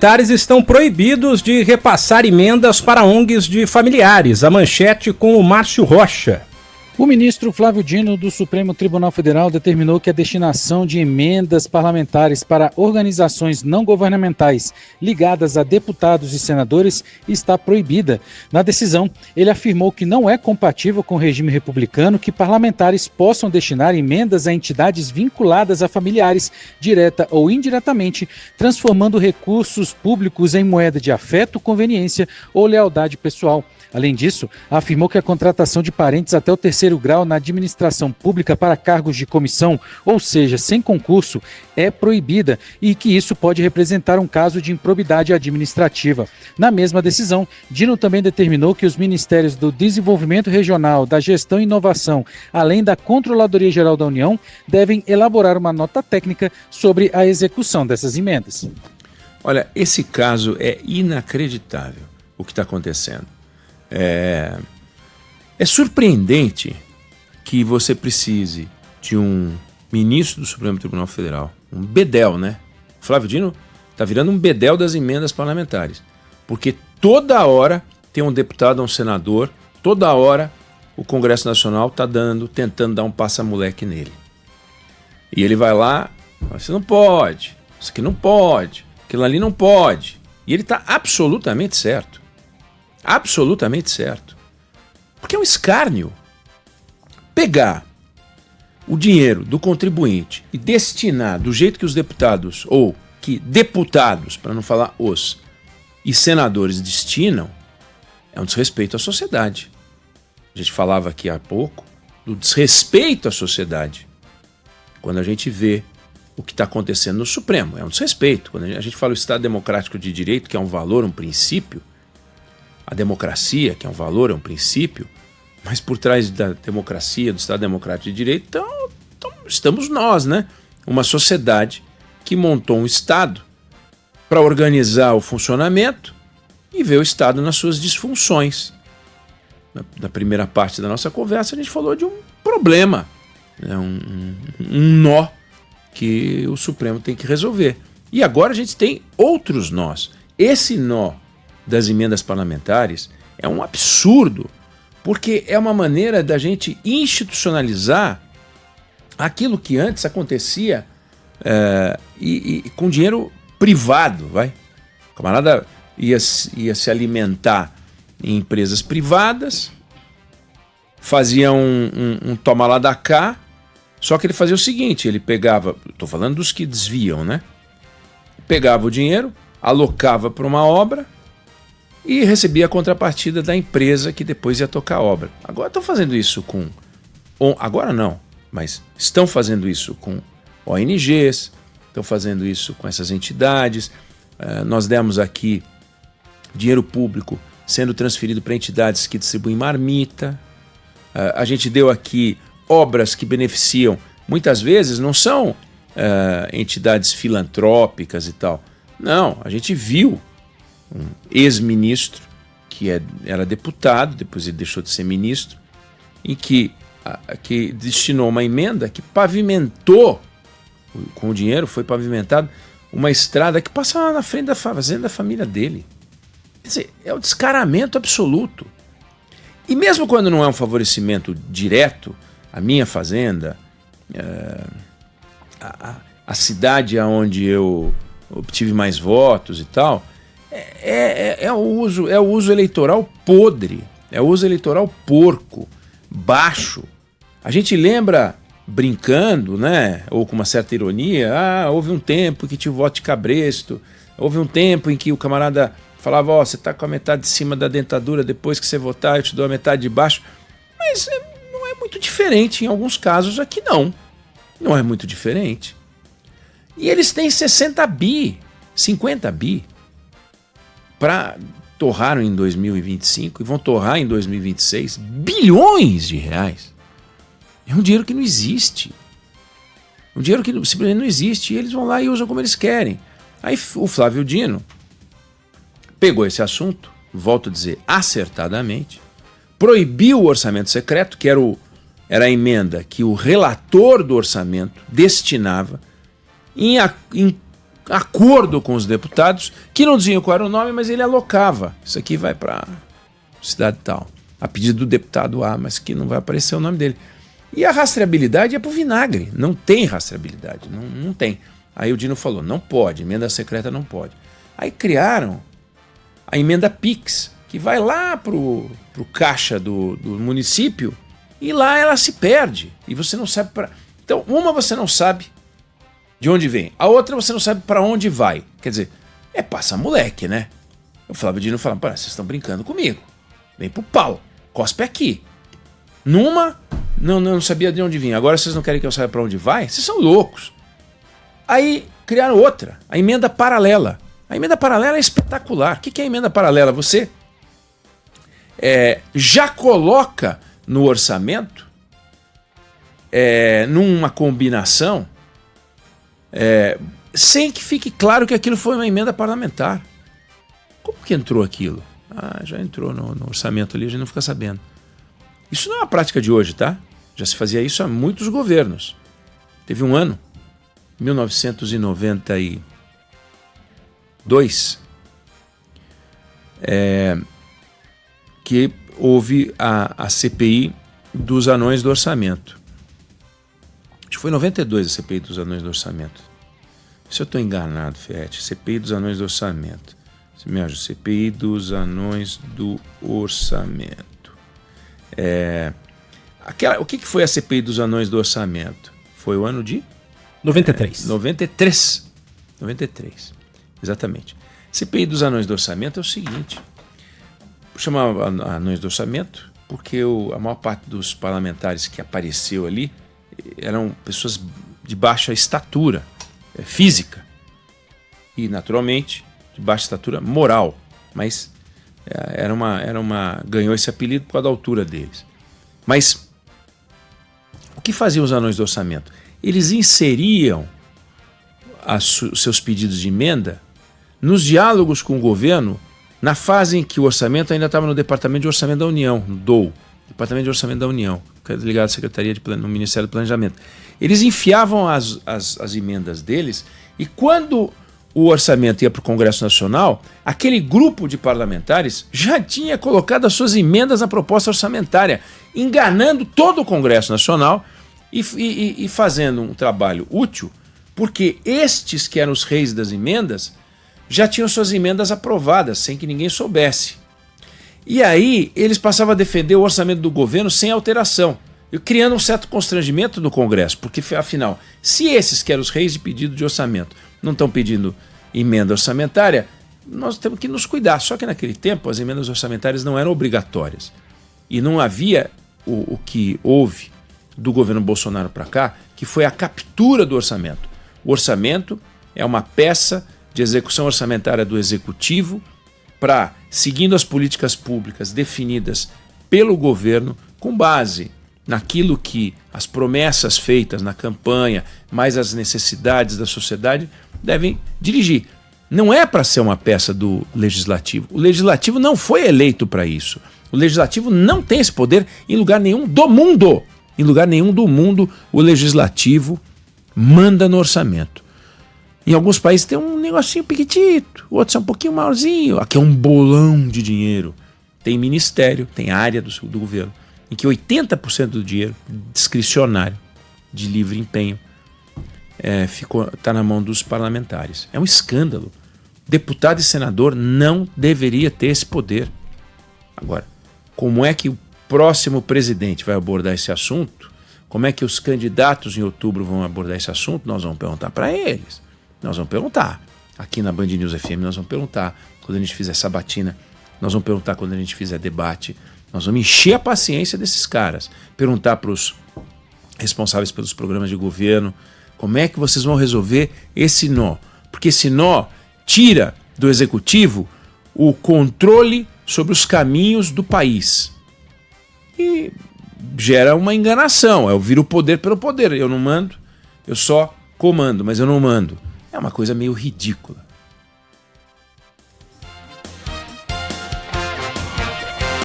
Parlamentares estão proibidos de repassar emendas para ONGs de familiares. A manchete com o Márcio Rocha. O ministro Flávio Dino, do Supremo Tribunal Federal, determinou que a destinação de emendas parlamentares para organizações não governamentais ligadas a deputados e senadores está proibida. Na decisão, ele afirmou que não é compatível com o regime republicano que parlamentares possam destinar emendas a entidades vinculadas a familiares, direta ou indiretamente, transformando recursos públicos em moeda de afeto, conveniência ou lealdade pessoal. Além disso, afirmou que a contratação de parentes até o terceiro grau na administração pública para cargos de comissão, ou seja, sem concurso, é proibida e que isso pode representar um caso de improbidade administrativa. Na mesma decisão, Dino também determinou que os Ministérios do Desenvolvimento Regional, da Gestão e Inovação, além da Controladoria Geral da União, devem elaborar uma nota técnica sobre a execução dessas emendas. Olha, esse caso é inacreditável, o que está acontecendo. É surpreendente que você precise de um ministro do Supremo Tribunal Federal, um bedel, né? Flávio Dino está virando um bedel das emendas parlamentares, porque toda hora tem um deputado, um senador, toda hora o Congresso Nacional está tentando dar um passa-moleque nele. E ele vai lá, você não pode, isso aqui não pode, aquilo ali não pode. E ele está absolutamente certo. Absolutamente certo. Porque é um escárnio pegar o dinheiro do contribuinte e destinar do jeito que os deputados, ou que deputados, para não falar os, e senadores destinam, é um desrespeito à sociedade. A gente falava aqui há pouco do desrespeito à sociedade. Quando a gente vê o que está acontecendo no Supremo, é um desrespeito. Quando a gente fala o Estado Democrático de Direito, que é um valor, um princípio, a democracia, que é um valor, é um princípio, mas por trás da democracia, do Estado Democrático de Direito, então estamos nós, né? Uma sociedade que montou um Estado para organizar o funcionamento e ver o Estado nas suas disfunções. Na primeira parte da nossa conversa, a gente falou de um problema, né? um nó que o Supremo tem que resolver. E agora a gente tem outros nós. Esse nó das emendas parlamentares é um absurdo, porque é uma maneira da gente institucionalizar aquilo que antes acontecia e com dinheiro privado, vai. O camarada ia se alimentar em empresas privadas, fazia um toma lá da cá, só que ele fazia o seguinte, ele pegava, estou falando dos que desviam, né? Pegava o dinheiro, alocava para uma obra, e recebia a contrapartida da empresa que depois ia tocar a obra. Agora estão fazendo isso com... Agora não, mas estão fazendo isso com ONGs, estão fazendo isso com essas entidades. Nós demos aqui dinheiro público sendo transferido para entidades que distribuem marmita. A gente deu aqui obras que beneficiam, muitas vezes não são entidades filantrópicas e tal. Não, a gente viu um ex-ministro, que era deputado, depois ele deixou de ser ministro, e que destinou uma emenda que pavimentou, com o dinheiro foi pavimentado, uma estrada que passava na frente da fazenda da família dele. Quer dizer, é o descaramento absoluto. E mesmo quando não é um favorecimento direto, a minha fazenda, a cidade onde eu obtive mais votos e tal, é o uso eleitoral podre, é o uso eleitoral porco, baixo. A gente lembra, brincando, né, ou com uma certa ironia, houve um tempo que tinha o voto de cabresto, houve um tempo em que o camarada falava, você está com a metade de cima da dentadura, depois que você votar eu te dou a metade de baixo. Mas não é muito diferente, em alguns casos aqui não é muito diferente. E eles têm 60 bi, 50 bi, para torraram em 2025 e vão torrar em 2026 bilhões de reais. É um dinheiro que não existe. Um dinheiro que simplesmente não existe. E eles vão lá e usam como eles querem. Aí o Flávio Dino pegou esse assunto, volto a dizer, acertadamente, proibiu o orçamento secreto, que era a emenda que o relator do orçamento destinava em acordo com os deputados, que não diziam qual era o nome, mas ele alocava. Isso aqui vai para cidade tal, a pedido do deputado A, mas que não vai aparecer o nome dele. E a rastreabilidade é pro vinagre, não tem rastreabilidade, não tem. Aí o Dino falou, não pode, emenda secreta não pode. Aí criaram a emenda PIX, que vai lá pro caixa do município e lá ela se perde. E você não sabe para. Então, uma você não sabe de onde vem, a outra você não sabe para onde vai. Quer dizer, passa moleque, né? O Flávio Dino fala, vocês estão brincando comigo. Vem pro pau, cospe aqui. Numa, não sabia de onde vinha. Agora vocês não querem que eu saiba para onde vai? Vocês são loucos. Aí criaram outra, a emenda paralela. A emenda paralela é espetacular. O que é a emenda paralela? Você já coloca no orçamento, numa combinação, sem que fique claro que aquilo foi uma emenda parlamentar. Como que entrou aquilo? Já entrou no orçamento ali, a gente não fica sabendo. Isso não é uma prática de hoje, tá? Já se fazia isso há muitos governos. Teve um ano, 1992, que houve a CPI dos anões do orçamento. Acho que foi em 92 a CPI dos anões do orçamento. Se eu estou enganado, Fiat, CPI dos anões do orçamento. Você me ajuda? CPI dos anões do orçamento. O que foi a CPI dos anões do orçamento? Foi o ano de? 93. 93, exatamente. CPI dos anões do orçamento é o seguinte, chamava anões do orçamento porque a maior parte dos parlamentares que apareceu ali eram pessoas de baixa estatura física e, naturalmente, de baixa estatura moral, mas ganhou esse apelido por causa da altura deles. Mas o que faziam os anões do orçamento? Eles inseriam os seus pedidos de emenda nos diálogos com o governo na fase em que o orçamento ainda estava no Departamento de Orçamento da União, no DOU, Departamento de Orçamento da União, que é ligado à Secretaria no Ministério do Planejamento. Eles enfiavam as emendas deles e quando o orçamento ia para o Congresso Nacional, aquele grupo de parlamentares já tinha colocado as suas emendas na proposta orçamentária, enganando todo o Congresso Nacional e fazendo um trabalho útil, porque estes que eram os reis das emendas já tinham suas emendas aprovadas, sem que ninguém soubesse. E aí eles passavam a defender o orçamento do governo sem alteração, criando um certo constrangimento no Congresso, porque afinal, se esses que eram os reis de pedido de orçamento não estão pedindo emenda orçamentária, nós temos que nos cuidar. Só que naquele tempo as emendas orçamentárias não eram obrigatórias. E não havia o que houve do governo Bolsonaro para cá, que foi a captura do orçamento. O orçamento é uma peça de execução orçamentária do Executivo para, seguindo as políticas públicas definidas pelo governo, com base naquilo que as promessas feitas na campanha, mais as necessidades da sociedade, devem dirigir. Não é para ser uma peça do Legislativo. O Legislativo não foi eleito para isso. O Legislativo não tem esse poder em lugar nenhum do mundo. Em lugar nenhum do mundo, o Legislativo manda no orçamento. Em alguns países tem um negocinho pequitito, outros é um pouquinho maiorzinho. Aqui é um bolão de dinheiro. Tem ministério, tem área do governo, em que 80% do dinheiro discricionário, de livre empenho, está na mão dos parlamentares. É um escândalo. Deputado e senador não deveria ter esse poder. Agora, como é que o próximo presidente vai abordar esse assunto? Como é que os candidatos em outubro vão abordar esse assunto? Nós vamos perguntar para eles. Nós vamos perguntar. Aqui na Band News FM nós vamos perguntar. Quando a gente fizer sabatina, nós vamos perguntar quando a gente fizer debate. Nós vamos encher a paciência desses caras. Perguntar para os responsáveis pelos programas de governo como é que vocês vão resolver esse nó. Porque esse nó tira do Executivo o controle sobre os caminhos do país. E gera uma enganação. Eu viro o poder pelo poder. Eu não mando, eu só comando, mas eu não mando. É uma coisa meio ridícula.